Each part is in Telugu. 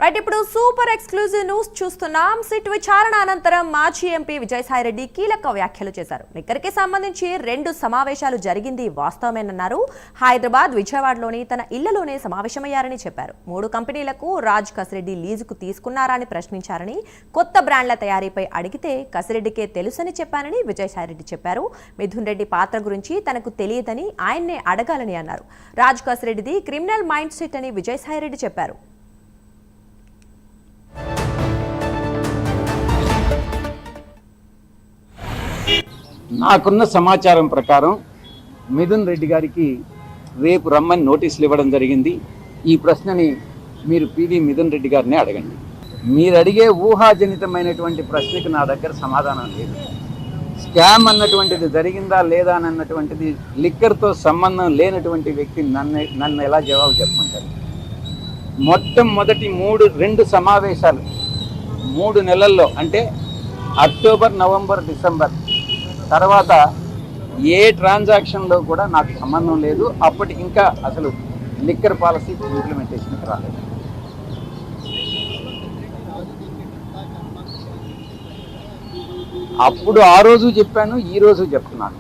రైట్, ఇప్పుడు సూపర్ ఎక్స్క్లూజివ్ న్యూస్ చూస్తున్నాం. సిట్ విచారణ అనంతరం మాజీ ఎంపీ విజయసాయిరెడ్డి కీలక వ్యాఖ్యలు చేశారు. లిక్కర్కి సంబంధించి 2 సమావేశాలు జరిగింది వాస్తవమేనన్నారు. హైదరాబాద్, విజయవాడలోని తన ఇళ్లలోనే సమావేశమయ్యారని చెప్పారు. 3 కంపెనీలకు రాజ్ కసిరెడ్డి లీజుకు తీసుకున్నారని ప్రశ్నించారని, కొత్త బ్రాండ్ల తయారీపై అడిగితే కసిరెడ్డికే తెలుసని చెప్పానని విజయసాయిరెడ్డి చెప్పారు. మిథున్ రెడ్డి పాత్ర గురించి తనకు తెలియదని ఆయన్నే అడగాలని అన్నారు. రాజ్ కసిరెడ్డిది క్రిమినల్ మైండ్ సెట్ అని విజయసాయిరెడ్డి చెప్పారు. నాకున్న సమాచారం ప్రకారం మిథున్ రెడ్డి గారికి రేపు రమ్మని నోటీసులు ఇవ్వడం జరిగింది. ఈ ప్రశ్నని మీరు పివి మిథున్ రెడ్డి గారిని అడగండి. మీరు అడిగే ఊహాజనితమైనటువంటి ప్రశ్నకు నా దగ్గర సమాధానం లేదు. స్కామ్ అన్నటువంటిది జరిగిందా లేదా అన్నటువంటిది లిక్కర్తో సంబంధం లేనటువంటి వ్యక్తి నన్ను ఎలా జవాబు చెప్పమంటారు? మొట్టమొదటి 2 సమావేశాలు 3 నెలల్లో, అంటే అక్టోబర్, నవంబర్, డిసెంబర్ తర్వాత ఏ ట్రాన్సాక్షన్లో కూడా నాకు సంబంధం లేదు. అప్పటికి ఇంకా అసలు లిక్కర్ పాలసీ ఇంప్లిమెంటేషన్కి రాలేదు. అప్పుడు ఆ రోజు చెప్పాను, ఈ రోజు చెప్తున్నాను.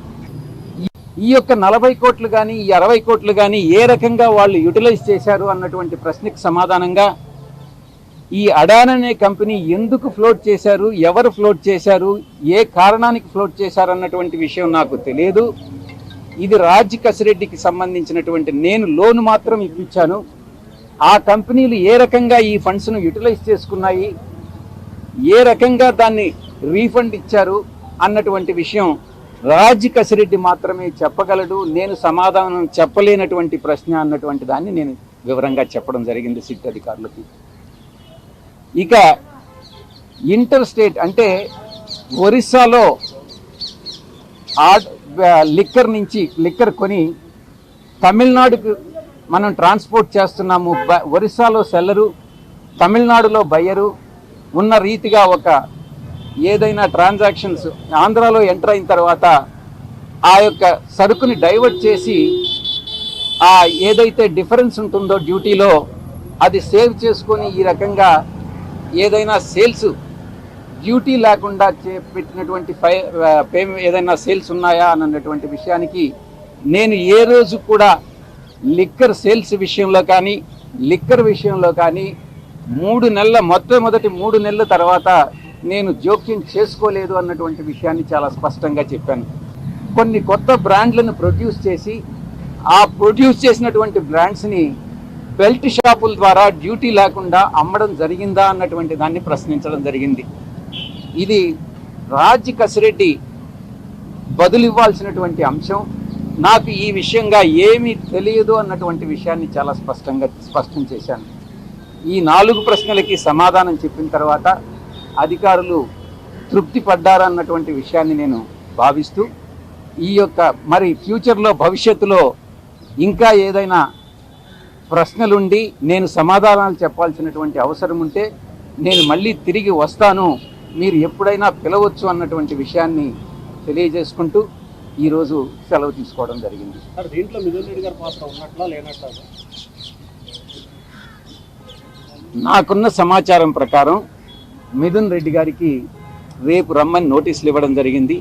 ఈ యొక్క 40 కోట్లు కానీ ఈ 60 కోట్లు కానీ ఏ రకంగా వాళ్ళు యూటిలైజ్ చేశారు అన్నటువంటి ప్రశ్నకు సమాధానంగా, ఈ అడాన్ అనే కంపెనీ ఎందుకు ఫ్లోట్ చేశారు, ఎవరు ఫ్లోట్ చేశారు, ఏ కారణానికి ఫ్లోట్ చేశారు అన్నటువంటి విషయం నాకు తెలియదు. ఇది రాజ్ కసిరెడ్డికి సంబంధించినటువంటి, నేను లోన్ మాత్రం ఇప్పించాను. ఆ కంపెనీలు ఏ రకంగా ఈ ఫండ్స్ను యూటిలైజ్ చేసుకున్నాయి, ఏ రకంగా దాన్ని రీఫండ్ ఇచ్చారు అన్నటువంటి విషయం రాజ్ కసిరెడ్డి మాత్రమే చెప్పగలడు. నేను సమాధానం చెప్పలేనటువంటి ప్రశ్న అన్నటువంటి దాన్ని నేను వివరంగా చెప్పడం జరిగింది సిట్ అధికారులకి. ఇక ఇంటర్ స్టేట్ అంటే ఒరిస్సాలో లిక్కర్ కొని తమిళనాడుకు మనం ట్రాన్స్పోర్ట్ చేస్తున్నాము. ఒరిస్సాలో సెల్లరు, తమిళనాడులో బయ్యరు ఉన్న రీతిగా ఒక ఏదైనా ట్రాన్సాక్షన్స్ ఆంధ్రాలో ఎంటర్ అయిన తర్వాత ఆ యొక్క సరుకుని డైవర్ట్ చేసి ఆ ఏదైతే డిఫరెన్స్ ఉంటుందో డ్యూటీలో అది సేవ్ చేసుకొని ఈ రకంగా ఏదైనా సేల్స్ డ్యూటీ లేకుండా పెట్టినటువంటి ఏదైనా సేల్స్ ఉన్నాయా అన్నటువంటి విషయానికి నేను ఏ రోజు కూడా లిక్కర్ సేల్స్ విషయంలో కానీ లిక్కర్ విషయంలో కానీ 3 నెలల మొట్టమొదటి 3 నెలల తర్వాత నేను జోక్యం చేసుకోలేదు అన్నటువంటి విషయాన్ని చాలా స్పష్టంగా చెప్పాను. కొన్ని కొత్త బ్రాండ్లను ప్రొడ్యూస్ చేసి ఆ ప్రొడ్యూస్ చేసినటువంటి బ్రాండ్స్ని బెల్ట్ షాపుల ద్వారా డ్యూటీ లేకుండా అమ్మడం జరిగిందా అన్నటువంటి దాన్ని ప్రశ్నించడం జరిగింది. ఇది రాజ్ కసిరెడ్డి బదులివ్వాల్సినటువంటి అంశం. నాకు ఈ విషయంగా ఏమీ తెలియదు అన్నటువంటి విషయాన్ని చాలా స్పష్టం చేశాను. ఈ 4 ప్రశ్నలకి సమాధానం చెప్పిన తర్వాత అధికారులు తృప్తి పడ్డారన్నటువంటి విషయాన్ని నేను భావిస్తూ, ఈ యొక్క మరి ఫ్యూచర్లో భవిష్యత్తులో ఇంకా ఏదైనా ప్రశ్నలుండి నేను సమాధానాలు చెప్పాల్సినటువంటి అవసరం ఉంటే నేను మళ్ళీ తిరిగి వస్తాను, మీరు ఎప్పుడైనా పిలవచ్చు అన్నటువంటి విషయాన్ని తెలియజేసుకుంటూ ఈరోజు సెలవు తీసుకోవడం జరిగింది. దీంట్లో మిథున్ రెడ్డి గారి పాత్ర ఉన్నట్లా లేనట్లా? నాకున్న సమాచారం ప్రకారం మిథున్ రెడ్డి గారికి రేపు రమ్మని నోటీసులు ఇవ్వడం జరిగింది.